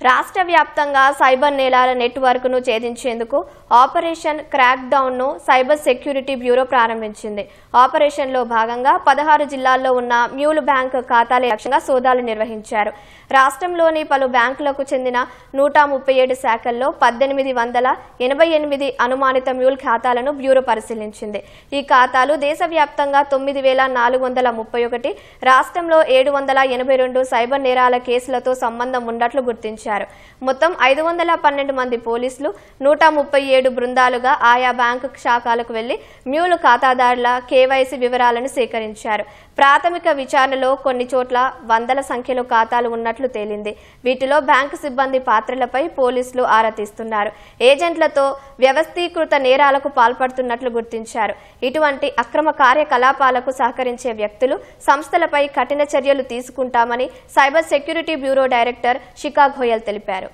రాష్ట్ర వ్యాప్తంగా సైబర్ నేరాల నెట్వర్క్ను ఛేదించేందుకు ఆపరేషన్ క్రాక్ డౌన్ను సైబర్ సెక్యూరిటీ బ్యూరో ప్రారంభించింది. ఆపరేషన్లో భాగంగా 16 జిల్లాల్లో ఉన్న మ్యూల్ బ్యాంక్ ఖాతాల లక్ష్యంగా సోదాలు నిర్వహించారు. రాష్ట్రంలోని పలు బ్యాంకులకు చెందిన 137 శాఖల్లో 1888 అనుమానిత మ్యూల్ ఖాతాలను బ్యూరో పరిశీలించింది. ఈ ఖాతాలు దేశవ్యాప్తంగా 9431, రాష్ట్రంలో 782 సైబర్ నేరాల కేసులతో సంబంధం ఉన్నట్లు గుర్తించారు. మొత్తం 512 మంది పోలీసులు 137 బృందాలుగా ఆయా బ్యాంకు శాఖలకు వెళ్లి మ్యూల్ ఖాతాదారుల కేవైసీ వివరాలను సేకరించారు. ప్రాథమిక విచారణలో కొన్ని చోట్ల వందల సంఖ్యలో ఖాతాలు ఉన్నట్లు తేలింది. వీటిలో బ్యాంకు సిబ్బంది పాత్రలపై పోలీసులు ఆరా తీస్తున్నారు. ఏజెంట్లతో వ్యవస్థీకృత నేరాలకు పాల్పడుతున్నట్లు గుర్తించారు. ఇటువంటి అక్రమ కార్యకలాపాలకు సహకరించే వ్యక్తులు, సంస్థలపై కఠిన చర్యలు తీసుకుంటామని సైబర్ సెక్యూరిటీ బ్యూరో డైరెక్టర్ శిఖా ఘోయల్ తెలిపారు.